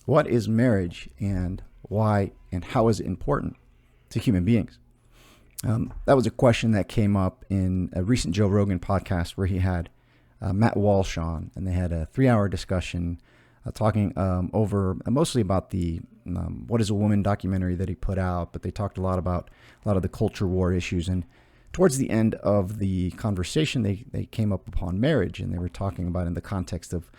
What is marriage, and why and how is it important to human beings? That was a question that came up in a recent Joe Rogan podcast where he had Matt Walsh on, and they had a 3-hour discussion talking over mostly about the What is a Woman documentary that he put out, but they talked a lot about a lot of the culture war issues. And towards the end of the conversation, they came up upon marriage, and they were talking about in the context of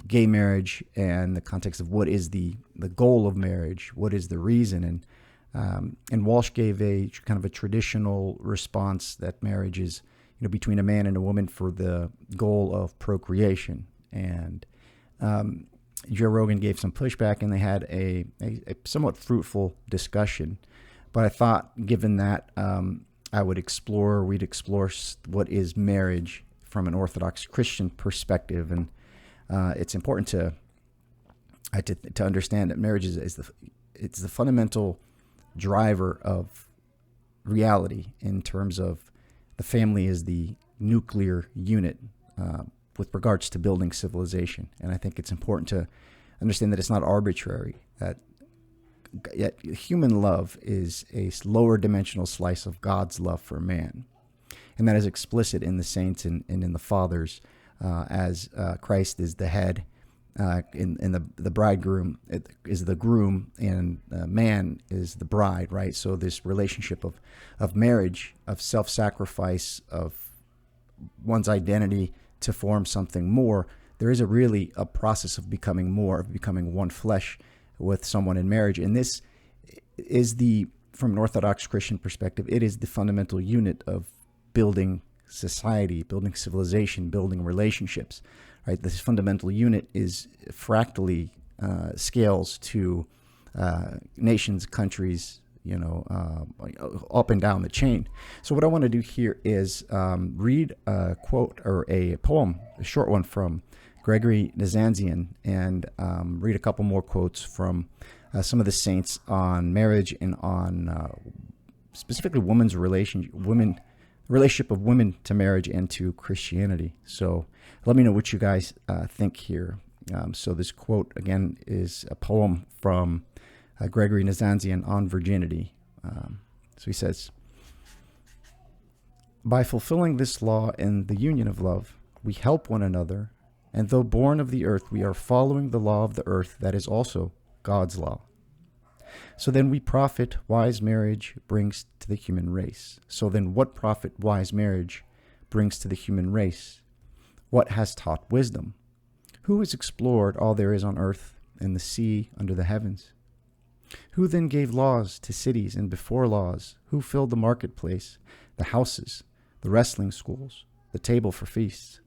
gay marriage and the context of what is the goal of marriage, what is the reason. And Walsh gave a kind of a traditional response that marriage is, between a man and a woman for the goal of procreation. And Joe Rogan gave some pushback, and they had a somewhat fruitful discussion. But I thought, given that we'd explore what is marriage from an Orthodox Christian perspective, and it's important to understand that marriage is the fundamental driver of reality in terms of the family is the nuclear unit with regards to building civilization. And I think it's important to understand that it's not arbitrary, that yet human love is a lower dimensional slice of God's love for man. And that is explicit in the saints and in the fathers, as Christ is the head, in the bridegroom is the groom, and man is the bride, right? So this relationship of marriage, of self-sacrifice, of one's identity to form something more, there is a process of becoming more, of becoming one flesh with someone in marriage. And this is from an Orthodox Christian perspective, it is the fundamental unit of building society, building civilization, building relationships, right? This fundamental unit is fractally scales to nations, countries, up and down the chain. So what I want to do here is read a quote or a poem, a short one from Gregory Nazianzen, and read a couple more quotes from some of the saints on marriage and on specifically relationship of women to marriage and to Christianity. So let me know what you guys think here. So this quote, again, is a poem from Gregory Nazianzen on virginity. So he says, "By fulfilling this law in the union of love, we help one another, and though born of the earth, we are following the law of the earth that is also God's law. So then we profit wise marriage brings to the human race. So then what profit wise marriage brings to the human race? What has taught wisdom? Who has explored all there is on earth and the sea under the heavens? Who then gave laws to cities and before laws? Who filled the marketplace, the houses, the wrestling schools, the table for feasts?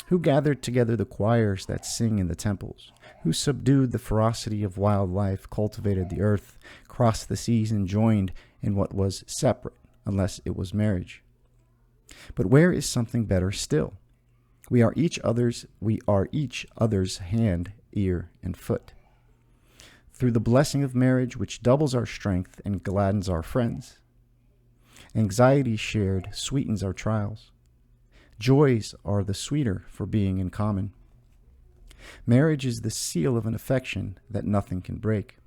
Who gathered together the choirs that sing in the temples? Who subdued the ferocity of wild life, cultivated the earth, crossed the seas, and joined in what was separate, unless it was marriage? But where is something better still? We are each other's hand, ear, and foot. Through the blessing of marriage, which doubles our strength and gladdens our friends. Anxiety shared sweetens our trials. Joys are the sweeter for being in common. Marriage is the seal of an affection that nothing can break.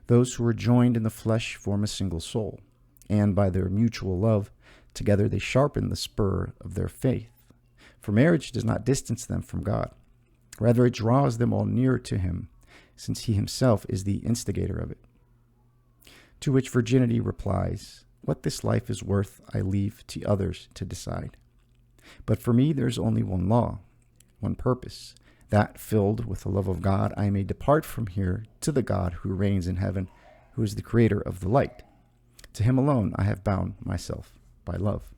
Those who are joined in the flesh form a single soul, and by their mutual love, together they sharpen the spur of their faith. For marriage does not distance them from God. Rather, it draws them all nearer to him, since he himself is the instigator of it. To which virginity replies, what this life is worth I leave to others to decide. But for me there's only one law, one purpose, that filled with the love of God I may depart from here to the God who reigns in heaven, who is the creator of the light. To him alone I have bound myself by love."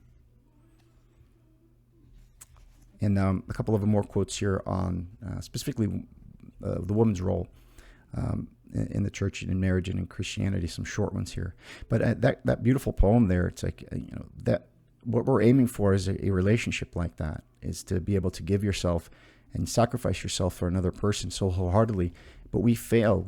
And a couple of more quotes here on specifically the woman's role in the church and in marriage and in Christianity, some short ones here. But that beautiful poem there, it's like, that what we're aiming for is a relationship like that, is to be able to give yourself and sacrifice yourself for another person so wholeheartedly. But we fail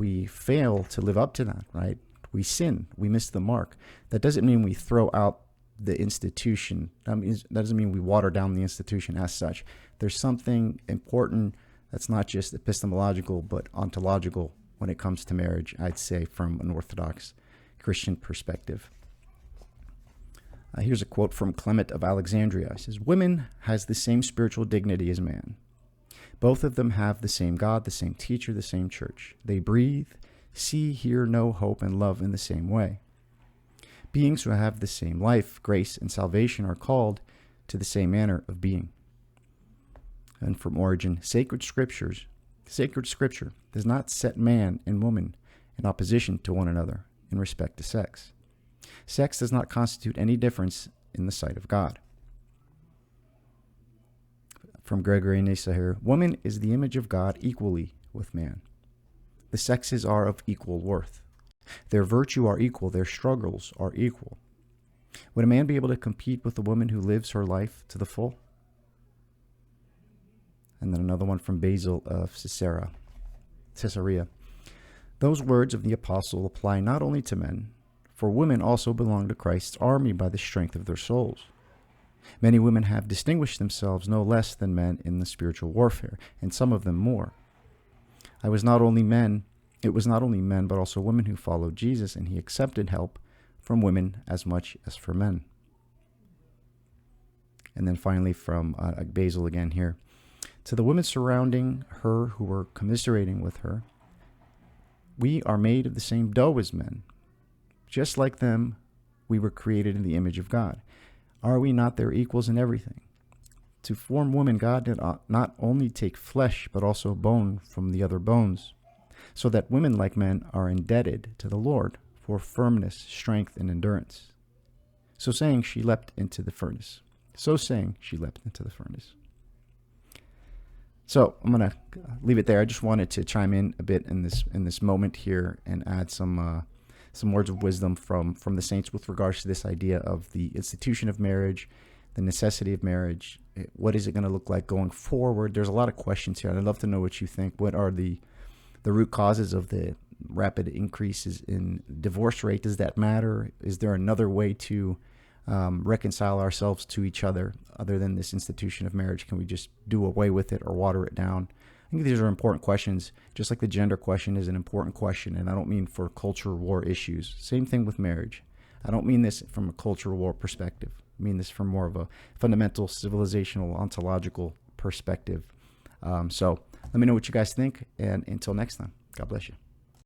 to live up to that, right? We sin, we miss the mark. That doesn't mean we throw out the institution. That doesn't mean we water down the institution as such. There's something important that's not just epistemological, but ontological when it comes to marriage, I'd say, from an Orthodox Christian perspective. Here's a quote from Clement of Alexandria. He says, "Woman has the same spiritual dignity as man. Both of them have the same God, the same teacher, the same church. They breathe, see, hear, know, hope, and love in the same way. Beings who have the same life, grace, and salvation are called to the same manner of being." And from Origen, sacred scripture does not set man and woman in opposition to one another in respect to sex. Sex does not constitute any difference in the sight of God. From Gregory Nyssa here, woman is the image of God equally with man. The sexes are of equal worth. Their virtue are equal, their struggles are equal. Would a man be able to compete with a woman who lives her life to the full? And then another one from Basil of Caesarea. Those words of the apostle apply not only to men, for women also belong to Christ's army by the strength of their souls. Many women have distinguished themselves no less than men in the spiritual warfare, and some of them more. It was not only men, but also women who followed Jesus, and he accepted help from women as much as for men. And then finally from Basil again here. To the women surrounding her who were commiserating with her, we are made of the same dough as men. Just like them, we were created in the image of God. Are we not their equals in everything? To form woman, God did not only take flesh, but also bone from the other bones, so that women, like men, are indebted to the Lord for firmness, strength, and endurance. So saying, she leapt into the furnace. So I'm going to leave it there. I just wanted to chime in a bit in this moment here and add some words of wisdom from the saints with regards to this idea of the institution of marriage, the necessity of marriage. What is it going to look like going forward? There's a lot of questions here, and I'd love to know what you think. What are the root causes of the rapid increases in divorce rate? Does that matter? Is there another way to reconcile ourselves to each other than this institution of marriage? Can we just do away with it or water it down? I think these are important questions, just like the gender question is an important question, and I don't mean for culture war issues. Same thing with marriage. I don't mean this from a culture war perspective. I mean this from more of a fundamental civilizational ontological perspective. So let me know what you guys think, and until next time, God bless you.